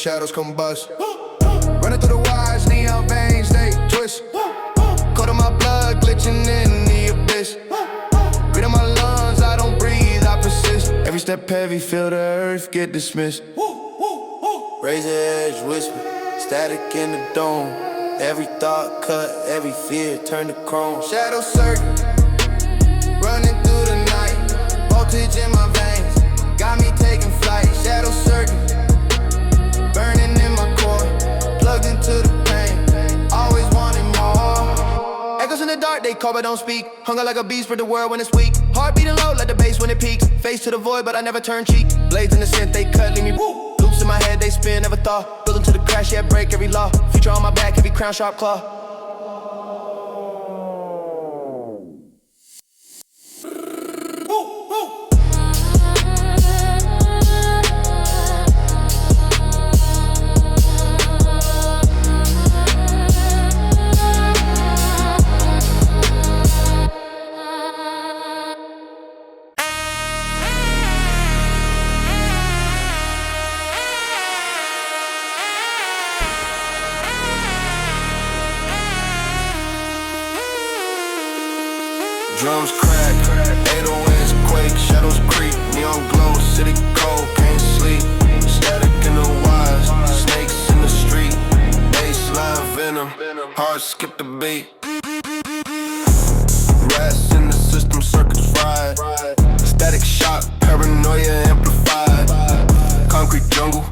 shadows combust. Running through the wires, neon veins, they twist. Cold in my blood, glitching in the abyss. Breathe in my lungs, I don't breathe, I persist. Every step heavy, feel the earth get dismissed. Razor edge whisper, static in the dome. Every thought cut, every fear turn to chrome. Shadow circuit, running through the night. Voltage in my veins, got me taking flight. Shadow circuit, burning in my core. Plugged into the pain, always wanting more. Echoes in the dark, they call but don't speak. Hunger like a beast for the world when it's weak. Heart beating low like the bass when it peaks. Face to the void but I never turn cheek. Blades in the scent, they cut, leave me woo. Loops in my head, they spin, never thought. Building to the crash, yeah, break every law. Future on my back, heavy crown, sharp claw. Drums crack, 808s quake, shadows creep, neon glow, city cold, can't sleep. Static in the wires, snakes in the street, baseline venom, heart skip the beat. Rats in the system, circuits fried. Static shock, paranoia amplified. Concrete jungle,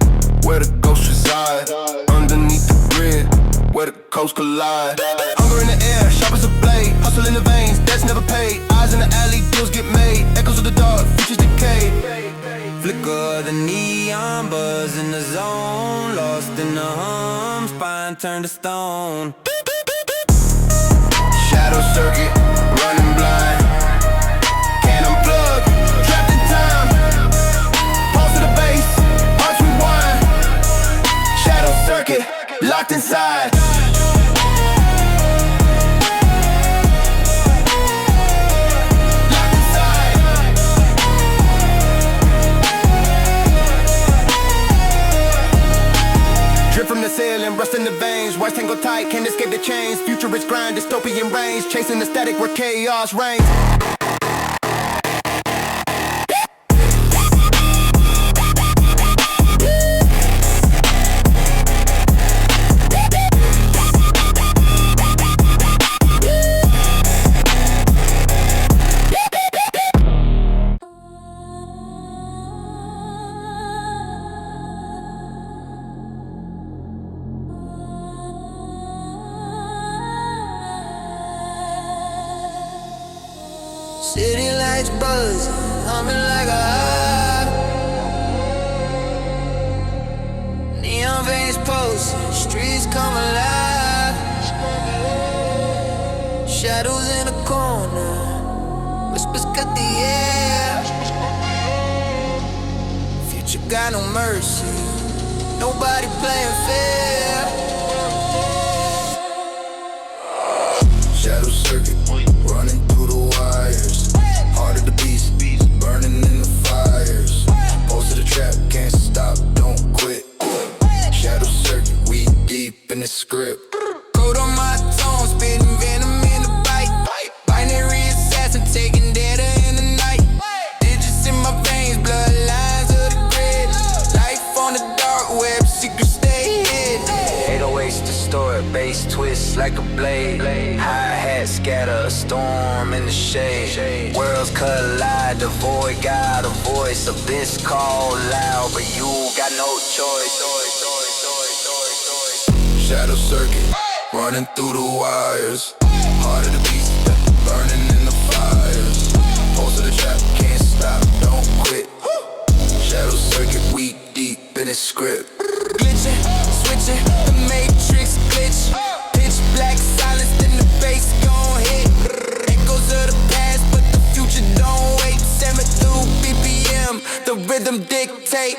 where the ghosts reside. Underneath the grid, where the coasts collide. Hunger in the air, sharp as a blade. Hustle in the veins, debts never paid. Eyes in the alley, deals get made. Echoes of the dark, futures decay. Flicker the neon, buzz in the zone. Lost in the hum, spine turned to stone. Shadow circuit, running blind. Can't unplug, trapped in time. Pulse to the base, hearts rewind. Shadow circuit, locked inside. From the ceiling, rust in the veins. Wires tangle tight, can't escape the chains. Futurist grind, dystopian range. Chasing the static where chaos reigns. City lights buzzing, humming like a hive. Neon veins pulsing, streets come alive. Shadows in the corner, whispers cut the air. Future got no mercy, nobody playing fair. Shadow circuit, running through the wires. Heart of the beast, burning in the fires. Pulse of the trap, can't stop, don't quit. Shadow circuit, we deep in the script. Code on my tongue, spitting venom in the bite. Binary assassin, taking data in the night. Digits in my veins, bloodlines of the grid. Life on the dark web, secrets stay hid. 808s distort, bass twists like a blade. Hi-hat scatter, a storm in the shade. Worlds collide, the void got a voice. Abyss call loud, but you got no choice. Shadow circuit, running through the wires. Heart of the beast, burning in the fires. Pulse of the trap, can't stop, don't quit. Shadow circuit, we deep in the script. Glitching, switching, the matrix glitch. Pitch black silence, then the bass gon' hit. Echoes of the past, but the future don't wait. 72 BPM, the rhythm dictate.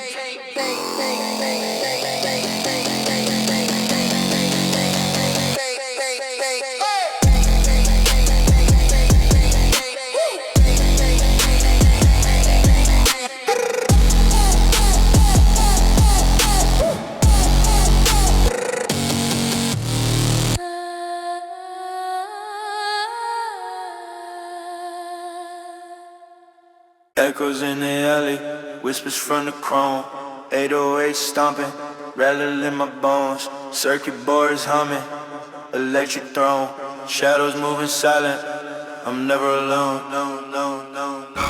Echoes in the alley, whispers from the chrome. 808 stomping, rattle in my bones. Circuit boards humming, electric throne. Shadows moving silent, I'm never alone. No, no, no, no.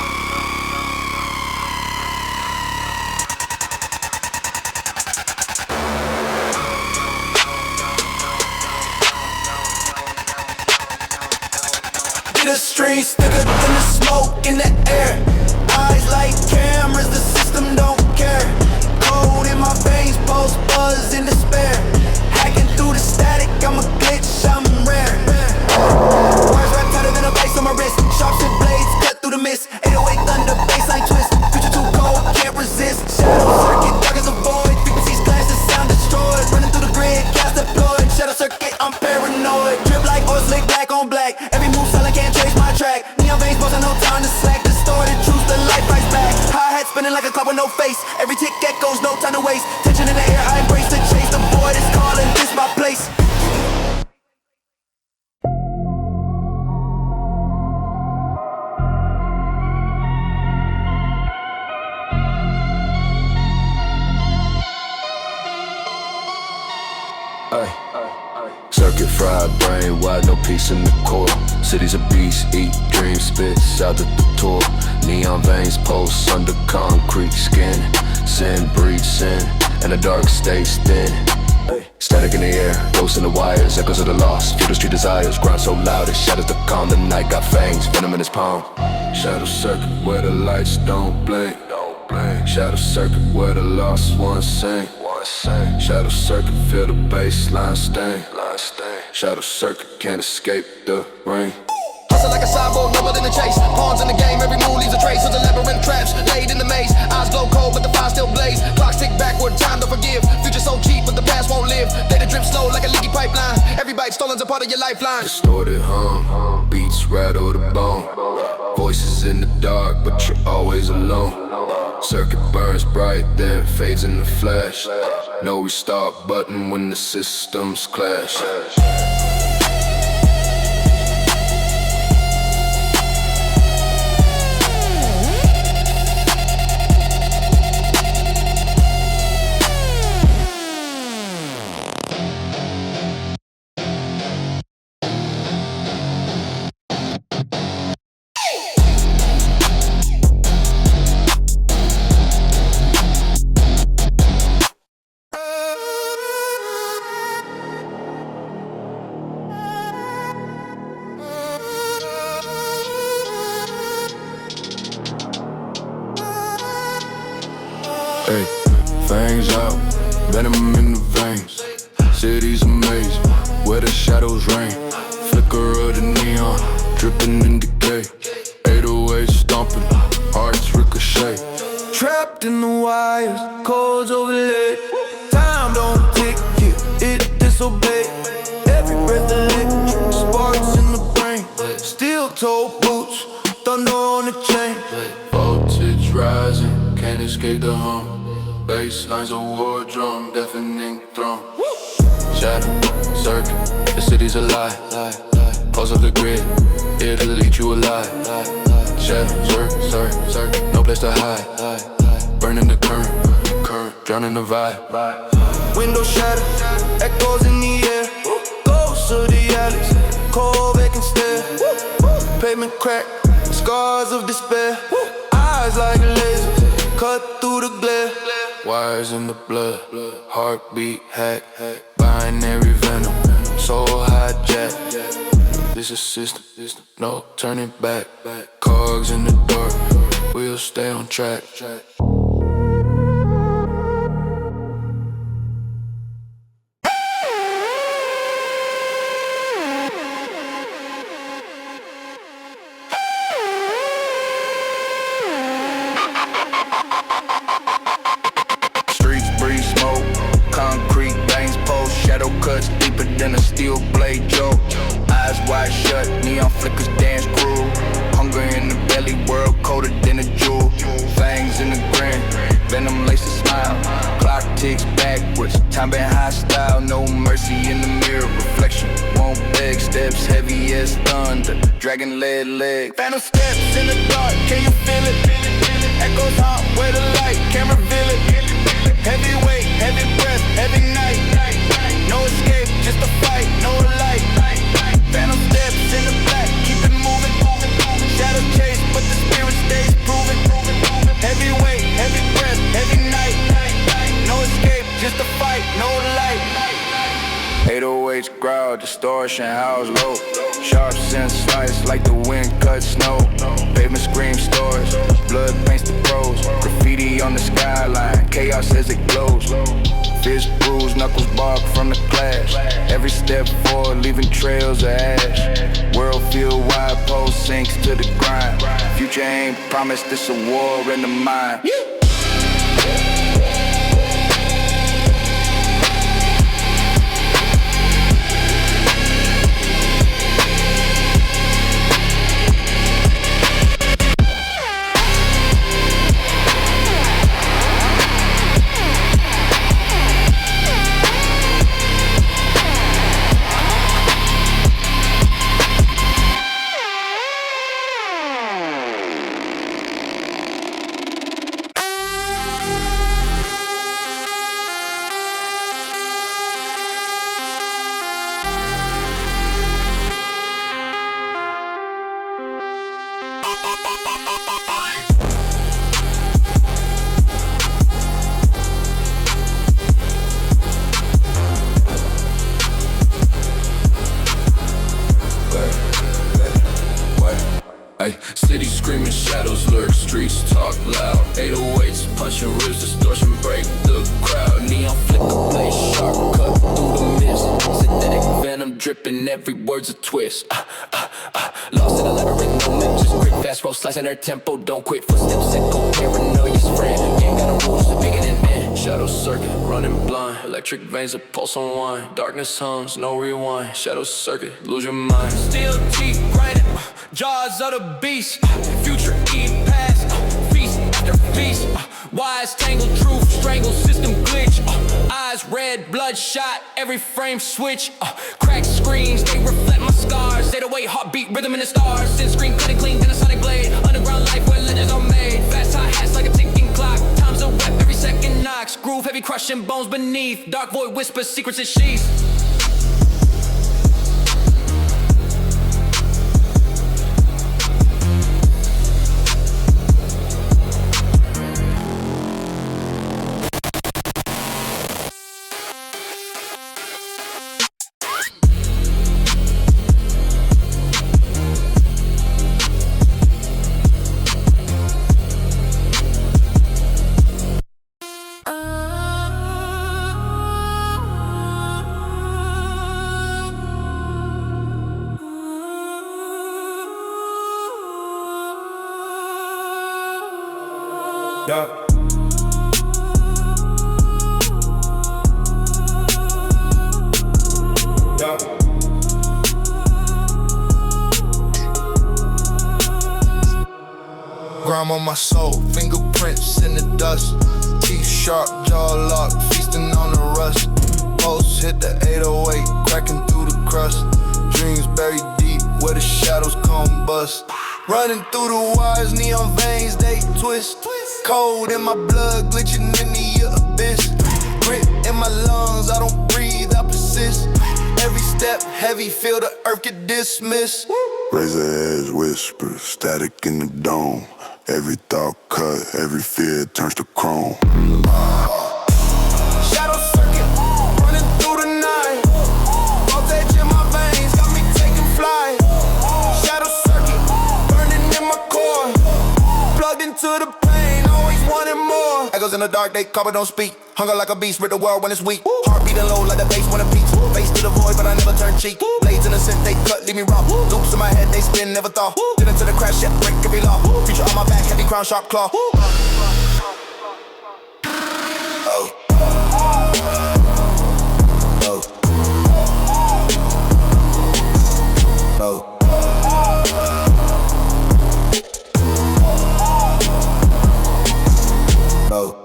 The streets thicker than the smoke in the air. Eyes like cameras, the system don't care. Cold in my veins, pulse buzz in despair. Hacking through the static, I'm a glitch, I'm rare. Words rap tighter than a bass on my wrist. Sharp shit blades cut through the mist. 808 thunder, bassline twist. Future too cold, can't resist. Shadow circuit, dark as a void. Frequencies clash, the sound destroyed. Running through the grid, gas deployed. Shadow circuit, I'm paranoid. Drip like oil slick, black on black. Every move silent, can't trace my track. Neon veins, buzzing, no time to slack. Distorted truth, the light fights back. Hi-hat spinning like a clock with no face. Every tick echoes, no time to waste. Tension in the air, I embrace the chase. The void is calling, this my place. Circuit fried, brain wide, no peace in the core. City's a beast, eat, dream, spits out at the tour. Neon veins pulse under concrete skin. Sin breeds sin, and the dark stays thin. Static in the air, ghosts in the wires, echoes of the lost. Feel the street desires, grind so loud it shatters the calm. The night got fangs, venom in his palm. Shadow circuit where the lights don't blink. Shadow circuit where the lost ones sing. Shadow circuit, feel the baseline sting. Shadow circuit, can't escape the ring. Hustle like a cyborg, numbered in the chase. Pawns in the game, every move leaves a trace. Of the labyrinth traps, laid in the maze. Eyes glow cold, but the fire still blaze. Clocks tick backward, time to forgive. Future so cheap, but the past won't live. Data drip slow like a leaky pipeline. Every bite stolen's a part of your lifeline. Distorted hum, beats rattle the bone. Voices in the dark, but you're always alone. Circuit burns bright, then fades in the flash. No restart button when the systems clash. Hey, fangs out, venom in the veins. City's amazing, where the shadows reign. Flicker of the neon, dripping in decay. 808 stomping, hearts ricochet. Trapped in the wires, codes overlaid. Time don't tick, yeah, it disobey. Every breath electric, sparks in the brain. Steel-toe boots, thunder on the chain. Voltage rising, can't escape the hum. Basslines a war drum, deafening thrum. Shadow, circuit, the city's alive. Pulse of the grid, it'll eat you alive. Shadow, circuit, no place to hide. Burning the current, drowning the vibe. Window shattered, echoes in the air. Ghosts of the alleys, cold vacant stare. Pavement crack, scars of despair. Eyes like lasers, cut through the glare. Wires in the blood, heartbeat hack. Binary venom, soul hijack. This is system, no turning back. Cogs in the dark, we'll stay on track. Deeper than a steel blade joke. Eyes wide shut, neon flickers dance cruel. Hunger in the belly, world colder than a jewel. Fangs in the grin, venom laces smile. Clock ticks backwards, time been hostile. No mercy in the mirror, reflection won't beg. Steps heavy as thunder, dragon led leg. Phantom steps in the dark, can you feel it? Echoes hot, where the light, camera feel it. Heavyweight, heavy breath, heavy night. No escape, just a fight, no light. Phantom steps in the black, keep it moving. Shadow chase, but the spirit stays proven. Heavyweight, heavy breath, heavy night. No escape, just a fight, no light. 808's growl, distortion, house low. Sharps and slice like the wind cuts snow. Pavement scream stores, blood paints the pros. Graffiti on the skyline, chaos as it glows. Fist bruised, knuckles bark from the clash. Every step forward, leaving trails of ash. World field wide, pole sinks to the grind. Future ain't promised, this a war in the mind. Ay, city screaming, shadows lurk, streets talk loud. 808s punching ribs, distortion break the crowd. Neon flicker, blaze sharp, cut through the mist. Synthetic venom dripping, every word's a twist. Lost in a labyrinth, no map, just quick, fast roll, slicing their tempo. Don't quit, footsteps echo, paranoia's friend. Ain't got no rules, bigger than men. Shadow circuit, running blind. Electric veins, a pulse on wine. Darkness hums, no rewind. Shadow circuit, lose your mind. Steel teeth grinding, jaws of the beast. Future eat past, feast after feast. Wise tangled truth, strangle system glitch. Eyes red, bloodshot, every frame switch. Cracked screens, they reflect my scars. 808 heartbeat, rhythm in the stars. Sin screen cutting clean, then a sonic blade. Underground life where legends are made. Fast high hats like a ticking clock. Time's a rep, every second knocks. Groove heavy, crushing bones beneath. Dark void whispers, secrets in sheaths. Yeah. Yeah. Grime on my soul, fingerprints in the dust. Teeth sharp, jaw locked, feasting on the rust. Pulse hit the 808, cracking through the crust. Dreams buried deep where the shadows combust. Running through the wires, neon veins, they twist. Cold in my blood, glitching in the abyss. Grit in my lungs, I don't breathe, I persist. Every step heavy, feel the earth get dismissed. Razor edge whisper, static in the dome. Every thought cut, every fear turns to chrome. Shadow circuit, running through the night. Voltage in my veins, got me taking flight. Shadow circuit, burning in my core. Plugged into the pain, always wanting more. Echoes in the dark, they cover, don't speak. Hunger like a beast, rip the world when it's weak. Heart beating low like the bass when it peaks. Face to the void, but I never turn cheek. Blades in the scent, they cut, leave me raw. Loops in my head, they spin, never thought. Did into the crash, yet break every law. Future on my back, heavy crown, sharp claw. Oh. Oh. Oh. Oh.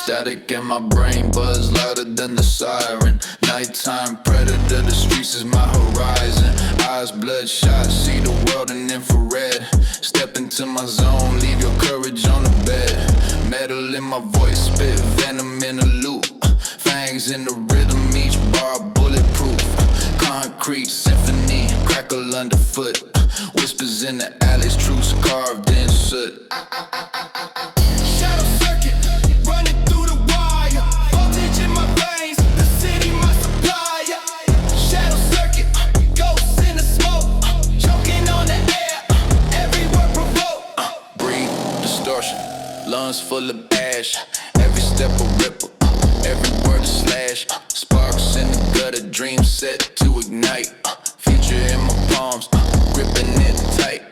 Static in my brain, buzz louder than the siren. Nighttime predator, the streets is my horizon. Eyes bloodshot, see the world in infrared. Step into my zone, leave your courage on the bed. Metal in my voice, spit venom in a loop. Fangs in the rhythm, each bar bulletproof. Concrete symphony, crackle underfoot. Whispers in the alleys, truths carved in soot. Shadow circuit, running through the wire. Voltage in my veins, the city my supplier. Shadow circuit, ghosts in the smoke, choking on the air, every word provoked. Breathe, distortion, lungs full of ash. Every step a ripple, every word a slash. Sparks in the gutter, dreams set to ignite. Future in my palms, gripping it tight.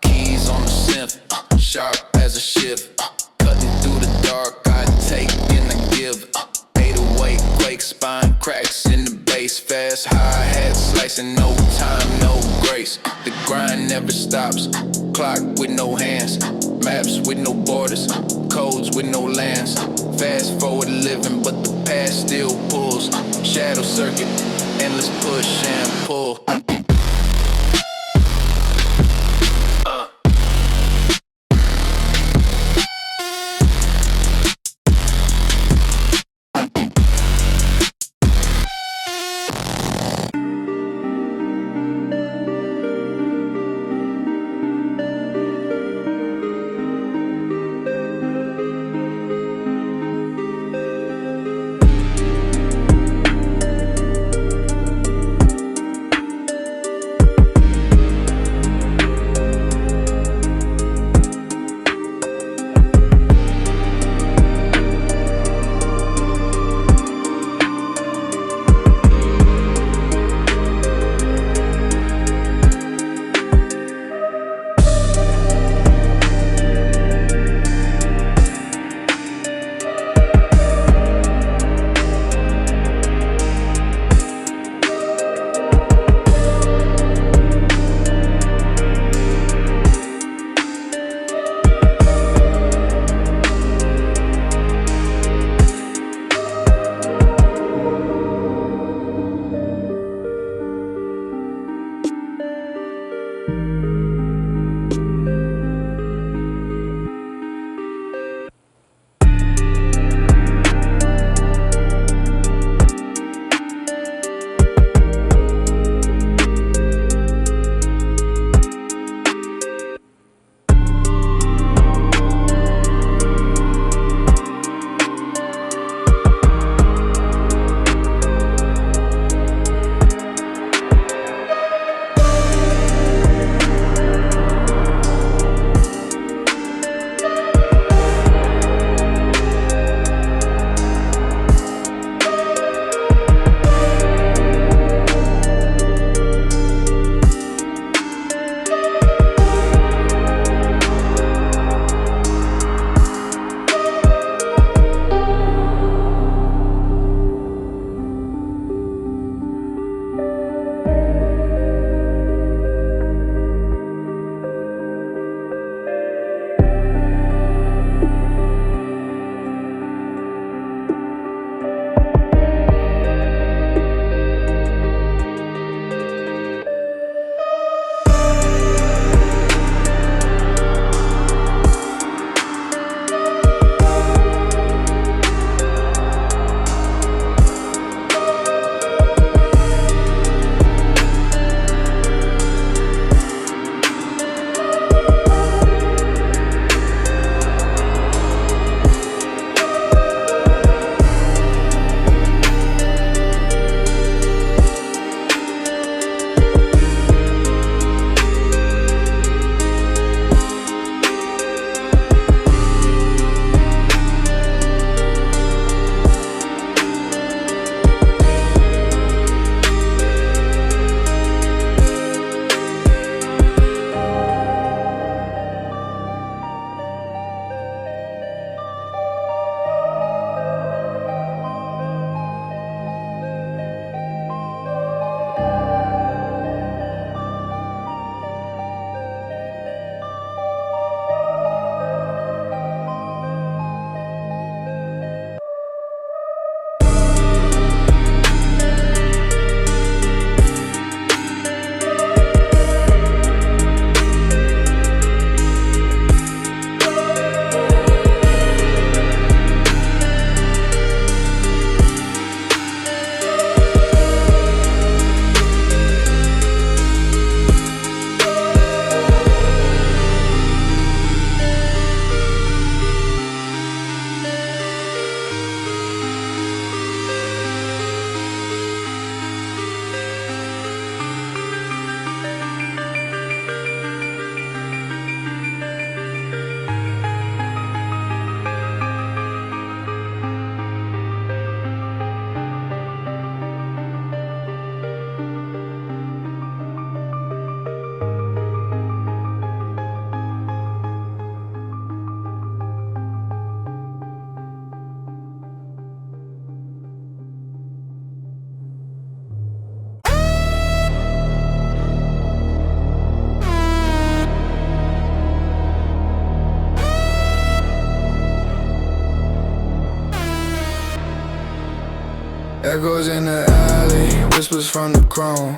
Keys on the synth, sharp as a shift. Cutting through the dark, I take and I give. 808 quake, spine cracks in the bass. Fast hi-hat slicing, no time, no grace. The grind never stops, clock with no hands. Maps with no borders, codes with no lands. Fast forward living, but the past still pulls. Shadow circuit, endless push and pull. Echoes in the alley, whispers from the chrome.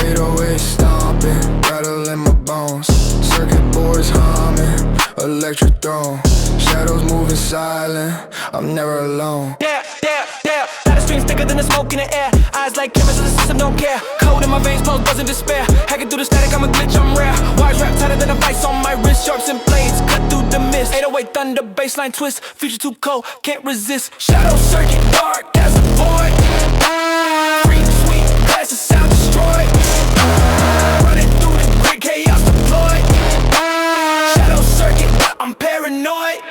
808 stomping, rattle in my bones. Circuit boards humming, electric throne. Shadows moving silent, I'm never alone. Yeah, yeah, yeah. Got a streams thicker than the smoke in the air. Eyes like cameras, the system don't care. Cold in my veins, pulse buzzing despair. Hacking through the static, I'm a glitch, I'm rare. Wires wrapped tighter than a vice on my wrist. Sharps and blades, cut through the mist. 808 thunder, baseline twist. Future too cold, can't resist. Shadow circuit, dark as a void. Freak, sweet, glass of sound destroyed. Running through the grid, chaos deployed. Shadow circuit, I'm paranoid.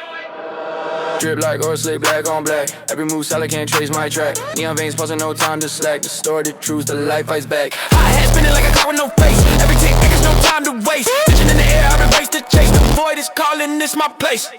Drip like or slip black on black. Every move solid, can't trace my track. Neon veins pausing, no time to slack. Distorted truths, the light fights back. High hat spinning like a car with no face. Every tick, there's no time to waste. Vision in the air, I reverse the chase. The void is calling, this my place.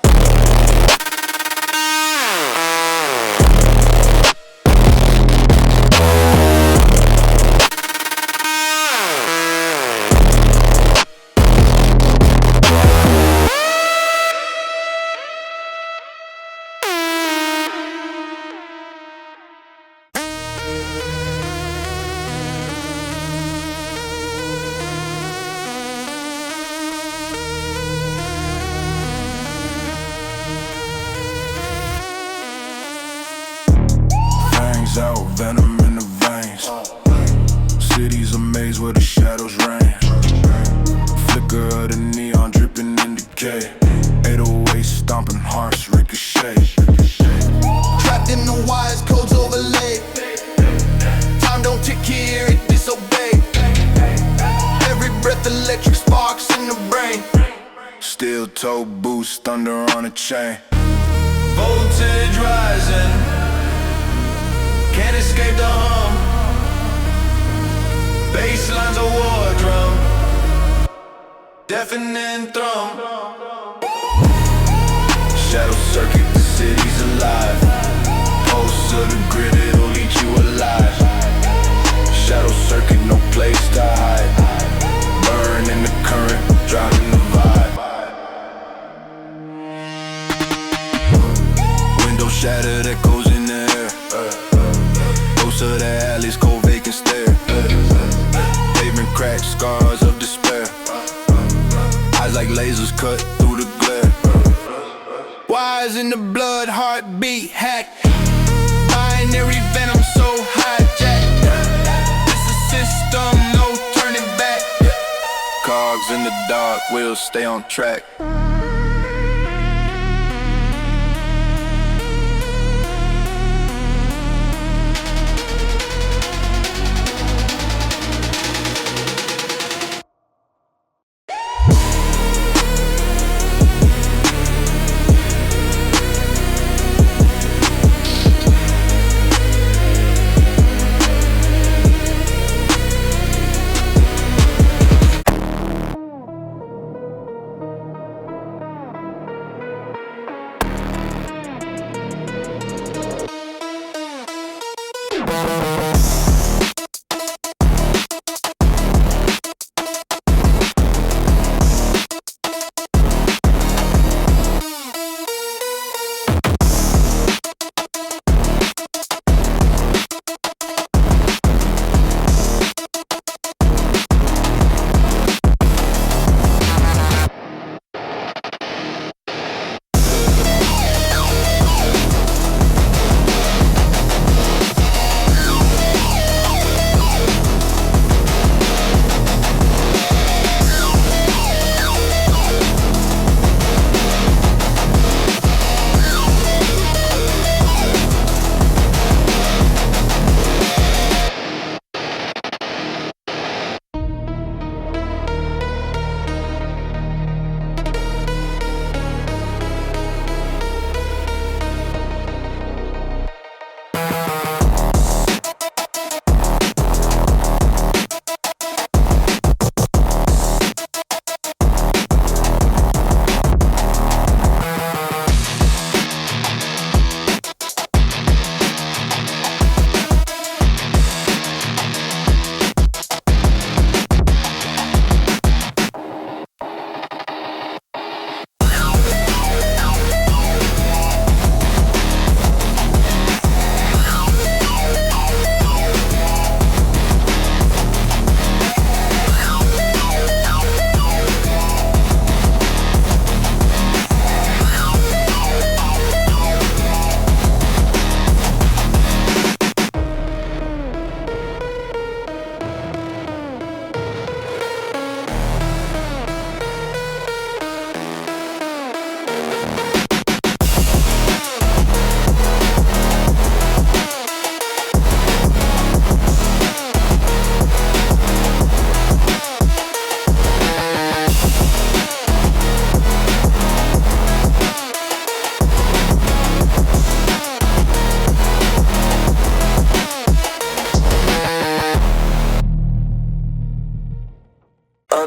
Out, venom in the veins. Cities a maze where the shadows reign. Flicker of the neon dripping in decay. 808 stomping hearts ricochet. Trapped in the wires, codes overlaid. Time don't tick here, it disobey. Every breath electric sparks in the brain. Steel toe boots, thunder on a chain. Voltage rising, can't escape the hum. Bassline's a war drum, deafening thrum. Shadow circuit, the city's alive. Pulse of the grid, it'll eat you alive. Shadow circuit, no place to hide. Burn in the current, driving the vibe. Window shattered, echoes in the air. Ghosts of the alleys, cold vacant stare. Pavement cracks, scars of despair. Eyes like lasers cut through the glare. Wires in the blood, heartbeat hacked. Binary venom so hijacked. This a system, no turning back. Cogs in the dark, wheels stay on track.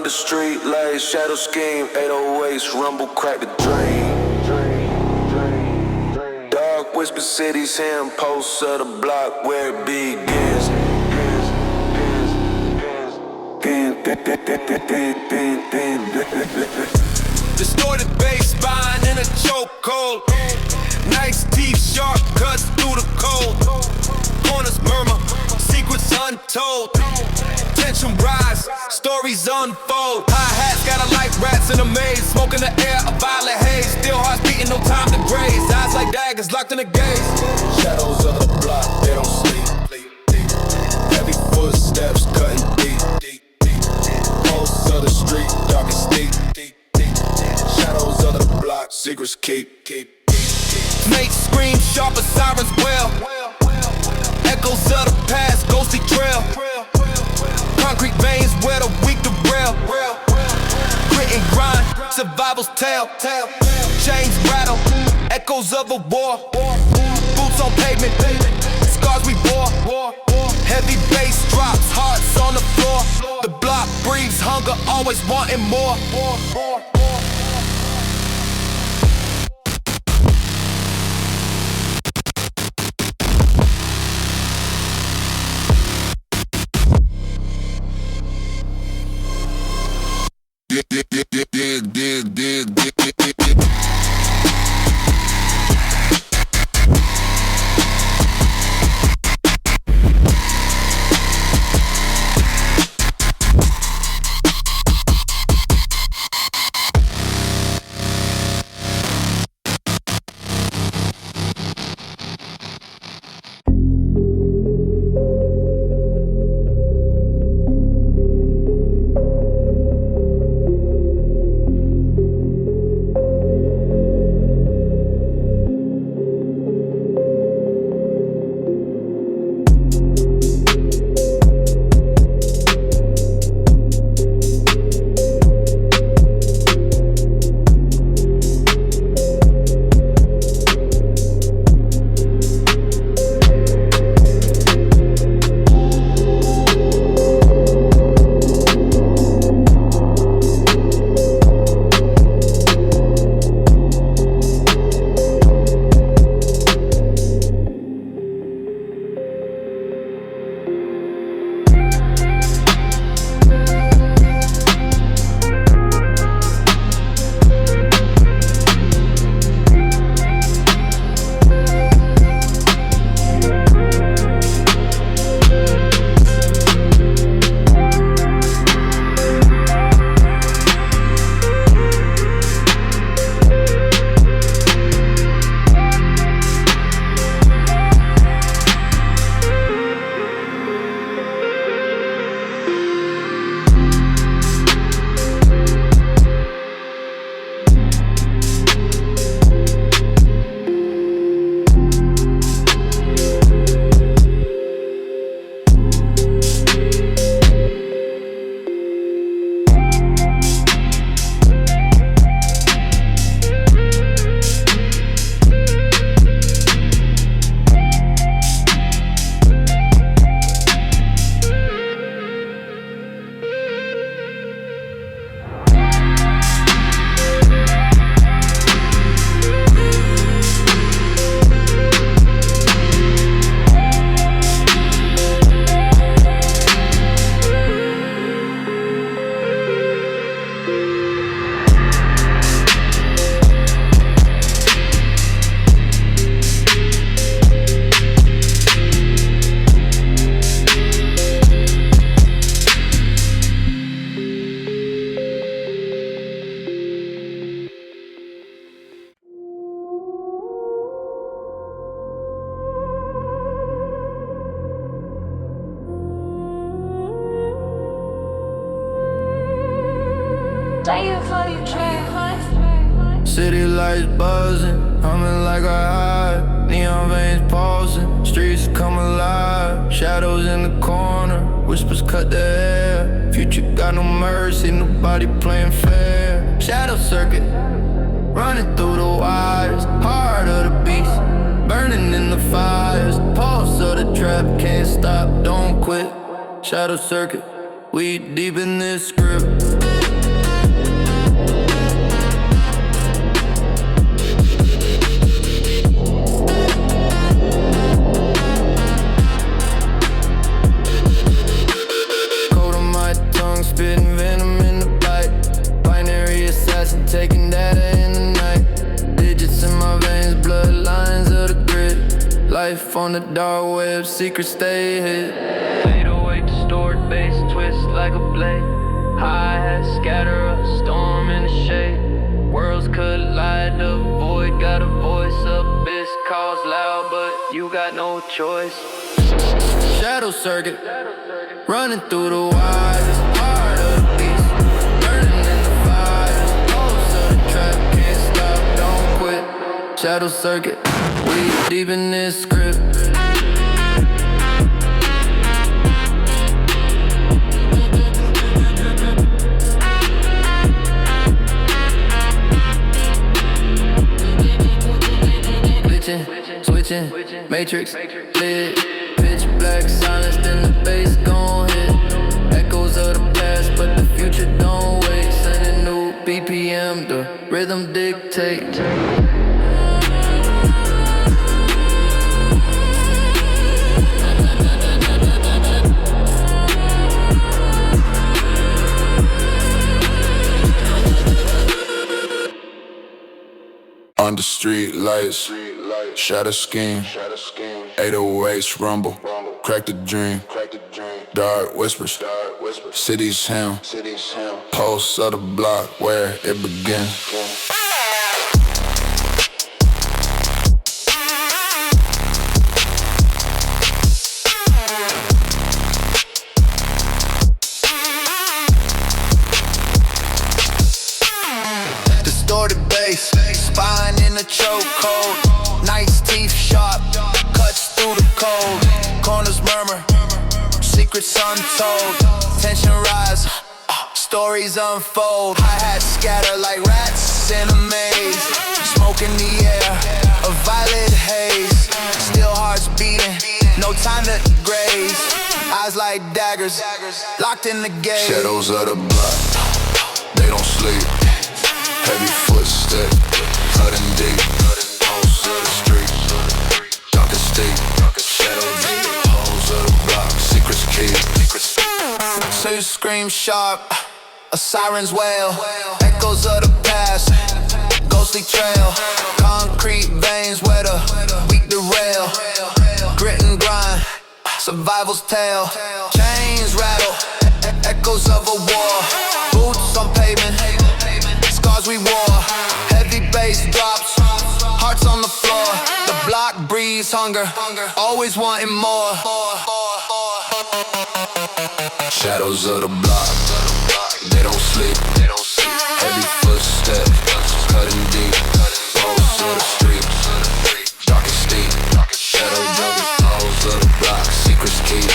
under street lights, shadow scheme, 808s, rumble, crack the drain. Dark whisper cities, him posts of the block where it begins. Distorted bass spine in a chokehold. Nice teeth, sharp cuts through the cold. Corners murmur, secrets untold. Tension rise, stories unfold. Hi-hats got a like rats in a maze. Smoke in the air, a violet haze. Still hearts beating, no time to graze. Eyes like daggers locked in the gaze. Shadows of the block, they don't sleep. Heavy footsteps cutting deep. Pulse of the street, dark and steep. Shadows of the block, secrets keep. Mates scream, sharp as sirens wail. Echoes of the past, ghostly trail. Concrete veins where the weak derail. Grit and grind, survival's tale. Chains rattle, echoes of a war. Boots on pavement, scars we bore. Heavy bass drops, hearts on the floor. The block breathes hunger, always wanting more. City lights buzzing, humming like a hive. Neon veins pulsing, streets come alive. Shadows in the corner, whispers cut the air. Future got no mercy, nobody playing fair. Shadow circuit, running through the wires. Heart of the beast, burning in the fires. Pulse of the trap, can't stop, don't quit. Shadow circuit, we deep in this script. life on the dark web, secrets stay hid. 808 distorted bass, twist like a blade. Hi-hat scatter a storm in the shade. Worlds collide, the void got a voice. Abyss calls loud, but you got no choice. Shadow circuit, running through the wires, it's part of the beast. Burning in the fire, pulse of the trap, can't stop, don't quit. Shadow circuit, we deep in this script. Switching, matrix, lit. Pitch black silence, then the bass gon' hit. Echoes of the past, but the future don't wait. Sending new BPM, the rhythm dictate. Under street lights, shadow scheme, 808s rumble, crack the dream, dark whispers, city's hymn, pulse of the block where it begins. Distorted bass, spine in a chokehold. Nice teeth sharp, cuts through the cold. Corners murmur, secrets untold. Tension rise, stories unfold. Hi-hats scatter like rats in a maze. Smoke in the air, a violet haze. Still hearts beating, no time to graze. Eyes like daggers, locked in the gaze. Shadows of the block, they don't sleep. Heavy footsteps, cutting deep. Pulse of the street, darkest steep. Shadow deep, holes of the block, secrets keep. Two scream sharp, a siren's wail. Echoes of the past, ghostly trail. Concrete veins where the weak derail. Grit and grind, survival's tale. Chains rattle, echoes of a war. Boots on pavement, scars we wore. Heavy bass drops, hearts on the floor. The block breathes hunger, always wanting more. Shadows of the block, they don't sleep. Heavy footsteps, cutting deep. Pulse of the street, darkest steep. Shadow juggers, holes of the block, secrets keep.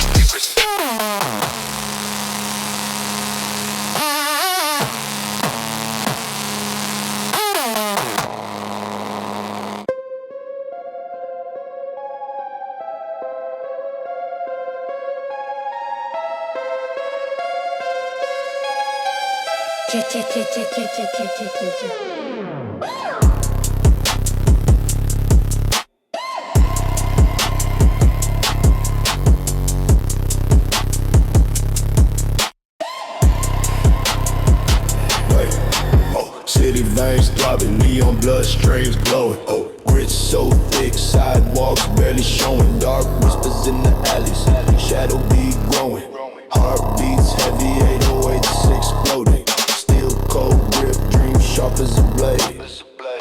City veins throbbing, neon blood streams glowing. Grits so thick, sidewalks barely showing. Dark whispers in the alleys, shadow be growing. Heartbeats heavy, 808s exploding. Steel cold grip, dream sharp as a blade.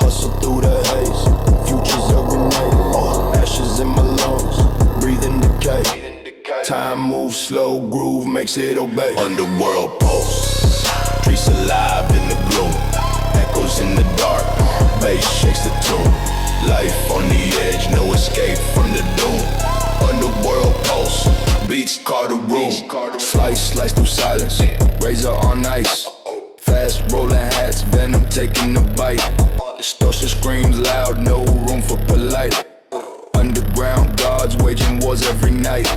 Hustle through the haze, futures a grenade. Ashes in my lungs, breathing decay. Time moves slow, groove makes it obey. Underworld pulse, streets alive in the gloom. Echoes in the dark, bass shakes the tune. Life on the edge, no escape from the doom. Underworld pulse, beats carve the room. Slice through silence, razor on ice. Fast rolling hats, venom taking a bite. Distortion screams loud, no room for polite. Underground guards waging wars every night.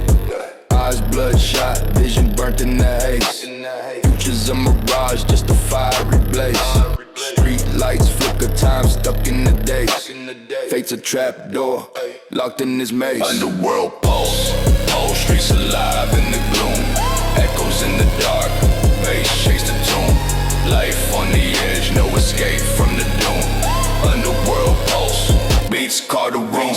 Eyes bloodshot, vision burnt in the haze. Future's a mirage, just a fiery blaze. Street lights flicker, time stuck in the days. Fate's a trap door, locked in this maze. Underworld pulse, whole streets alive in the gloom. Echoes in the dark, bass shakes the tune. Life on the edge, no escape from the doom. Underworld pulse, beats carve the room.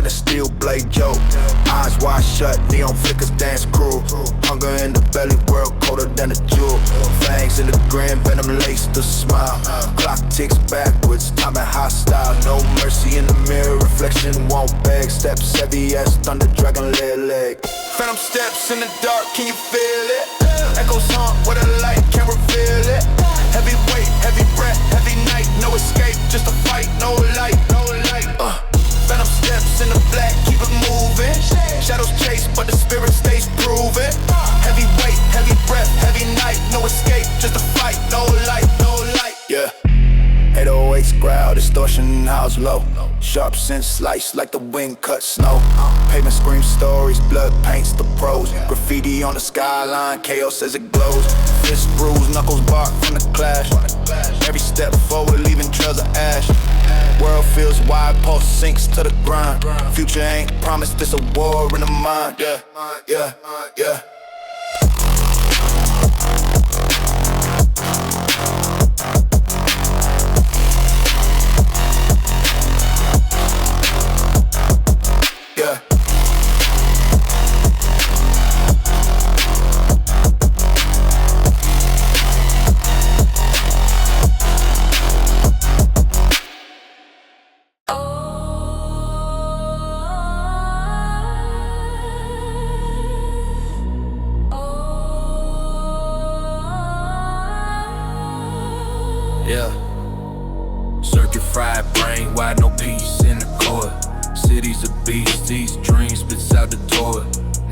that steel blade joke. Eyes wide shut, neon flickers dance cruel. Hunger in the belly, world colder than a jewel. Fangs in the grin, venom laced the smile. Clock ticks backwards, timing hostile. No mercy in the mirror, reflection won't beg. Steps heavy as thunder, dragon leg. Phantom steps in the dark, can you feel it? Echoes haunt with a light, can't reveal it. Heavy weight, heavy breath, heavy night. No escape, just a fight, no light. Phantom steps in the black, keep it moving. Shadows chase, but the spirit stays proven. Heavy weight, heavy breath, heavy night. No escape, just a fight, no light. Yeah. 808's growl, distortion house low. Sharp sense slice like the wind cut snow. Pavement screams stories, blood paints the prose. Graffiti on the skyline, chaos as it glows. Fist bruise, knuckles bark from the clash. Every step forward leaving trails of ash. World feels wide, pulse sinks to the grind. Future ain't promised, it's a war in the mind. Yeah. Circuit fried brain, wide, no peace in the core. Cities of beasts, these dreams spits out the door.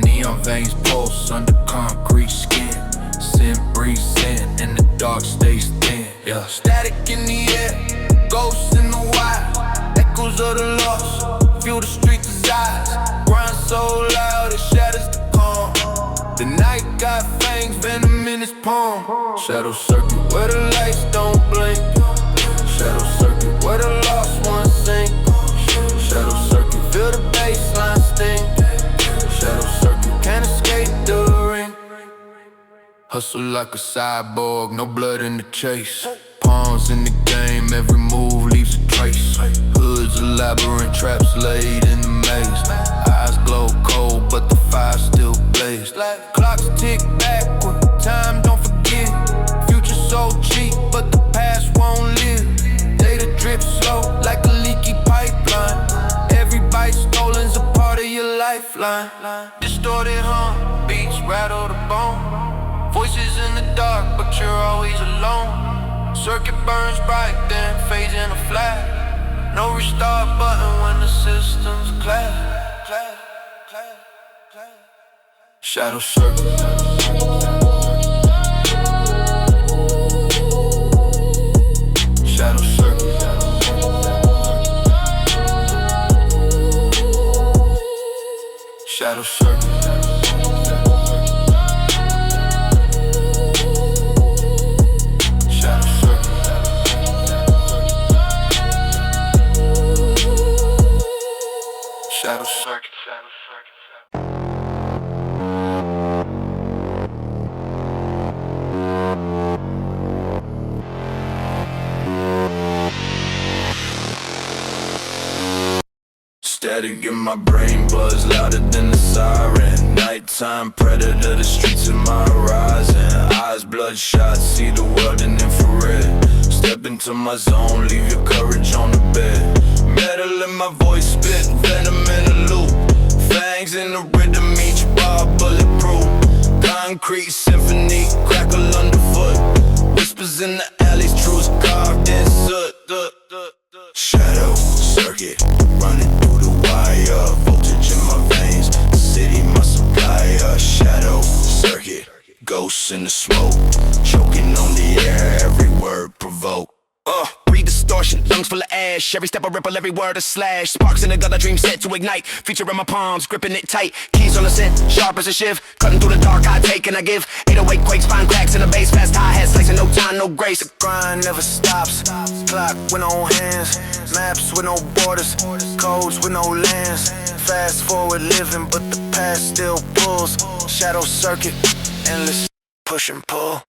Neon veins pulse under concrete skin. Sin breathes in and the dark stays thin. Static in the air, ghosts in the wild. Echoes of the lost, feel the street desires. Grind so loud it shatters the calm. The night got fangs, venom in its palm. Shadow circuit where the lights don't blink. Shadow circuit where the lost ones sink. Shadow circuit, feel the baseline sting. Shadow circuit, can't escape the ring. Hustle like a cyborg, no blood in the chase. Pawns in the game, every move leaves a trace. Hoods a labyrinth, traps laid in the maze. Eyes glow cold, but the fire still blazed. Clocks tick backward, time don't forget. Future so cheap, but the past won't live. Data drip slow, like a leaky pipeline. Every bite stolen's a part of your lifeline. Distorted hum, beats rattle the bone. Voices in the dark, but you're always alone. Circuit burns bright, then fades in a flash. No restart button when the system's clash. Shadow circuit. Shadow circuit. Shadow circuit. Shadow circuit. Static in my brain, buzz louder than the siren. Nighttime predator, the streets in my horizon. Eyes bloodshot, see the world in infrared. Step into my zone, leave your courage on the bed. Metal in my voice, spit venom in a loop. Fangs in the rhythm, each bar bulletproof. Concrete symphony, crackle underfoot. Whispers in the alleys, truths carved in soot. Shadow circuit, running through the wire. Voltage in my veins, the city my supplier. Shadow circuit, ghosts in the smoke. Choking on the air, every word provoke. Breathe distortion, lungs full of ash. Every step a ripple, every word a slash. Sparks in the gut, a dream set to ignite. Feature in my palms, gripping it tight. Keys on the scent, sharp as a shiv. Cutting through the dark, I take and I give. 808 quakes, find cracks in the bass. Fast hi-hats, slicing, no time, no grace. The grind never stops. Clock with no hands. Maps with no borders. Codes with no lands. Fast forward living, but the past still pulls. Shadow circuit, endless push and pull.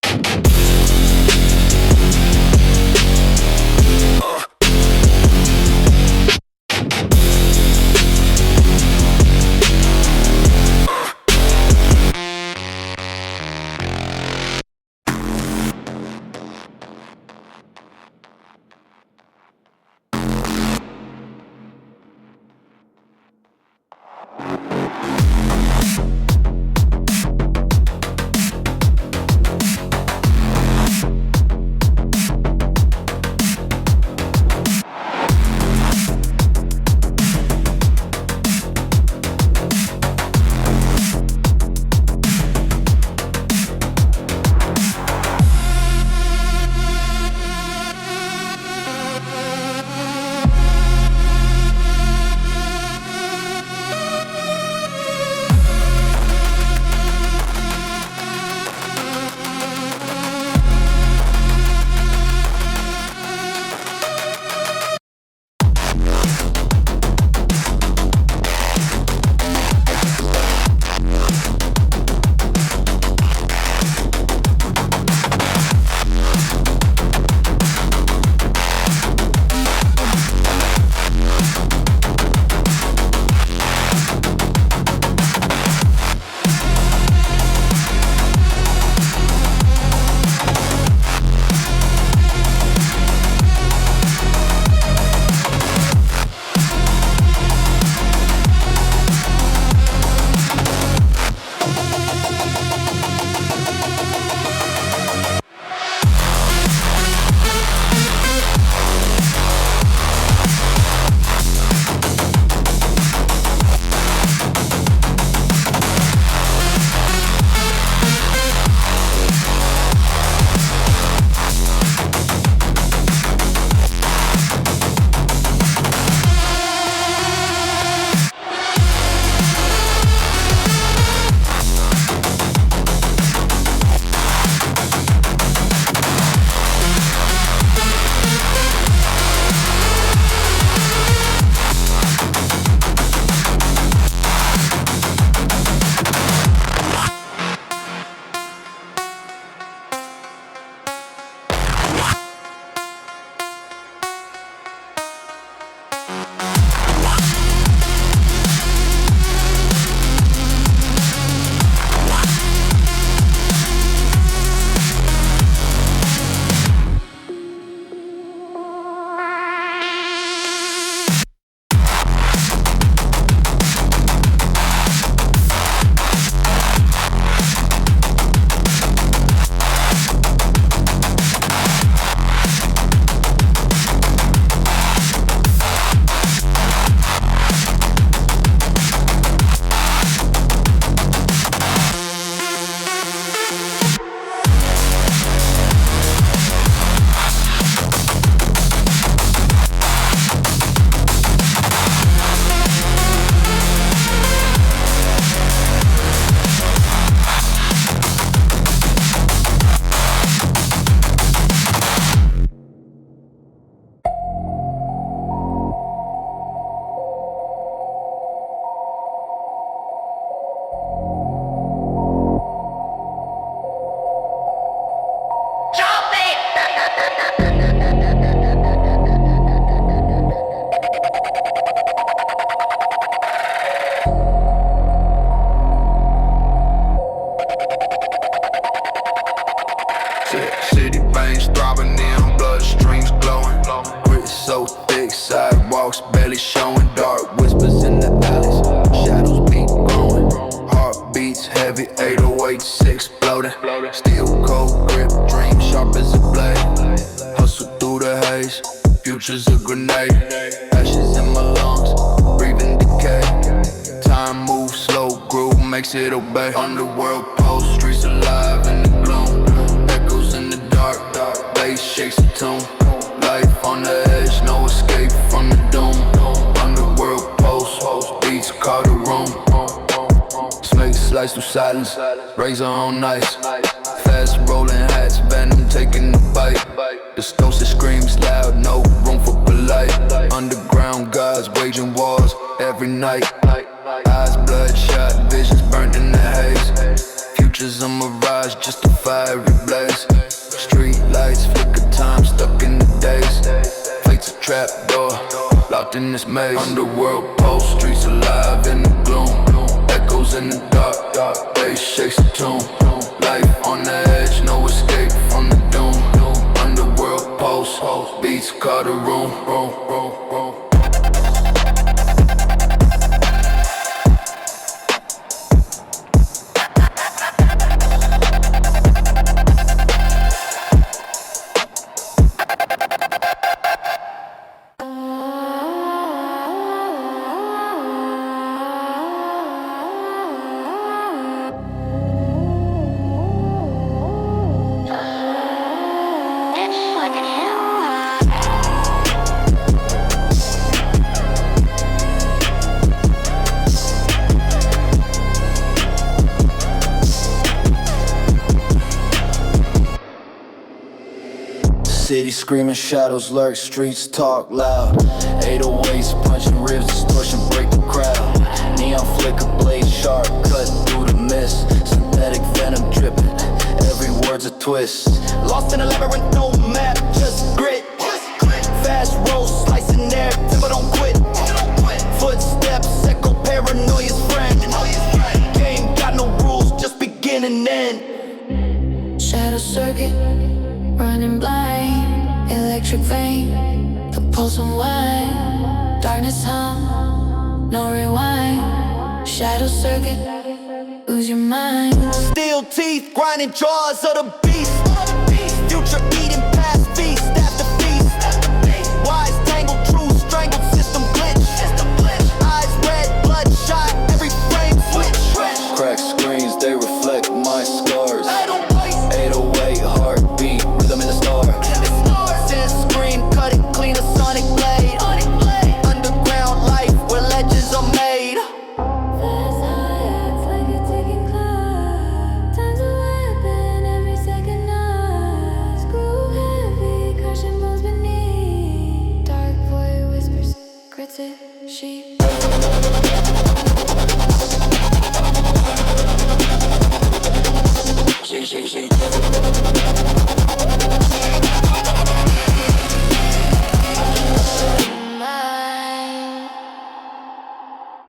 City veins throbbing in, bloodstreams glowing. Grit so thick, sidewalks barely showing. Dark whispers in the alleys, shadows beat growing. Heartbeats heavy, 808s exploding. Steel cold grip, dream sharp as a blade. Hustle through the haze, future's a grenade. Ashes in my lungs, breathing decay. Time moves slow, groove makes it obey. Underworld pulse, streets alive in the gloom. Echoes in the dark, bass shakes the tune. Life on the edge, no escape from the doom. Underworld pulse, beats call the room. Snake slice through silence, razor on ice. Fast rolling hats, venom taking the bite. Distorted screams loud, no room for polite. Underground gods waging wars every night. Eyes bloodshot, visions burnt in the haze. Future's a mirage, just a fiery blaze. Street lights flicker, time stuck in the days. Fate's a trap door, locked in this maze. Underworld pulse, streets alive in the gloom. Echoes in the dark, bass shakes the tune. Life on the edge, no escape from the doom. Underworld pulse, beats call the room. City screaming, shadows lurk, streets talk loud. 808s punching ribs, distortion break the crowd. Neon flicker, blade sharp, cut through the mist. Synthetic venom dripping, every word's a twist. Lost in a labyrinth, no map, just grit. Fast roll, slicing air, timber don't quit. Footsteps, echo paranoia's friend. Game got no rules, just begin and end. Shadow circuit, running blind. Electric vein, the pulse unwind. Darkness hum, no rewind. Shadow circuit, lose your mind. Steel teeth, grinding jaws of the beast.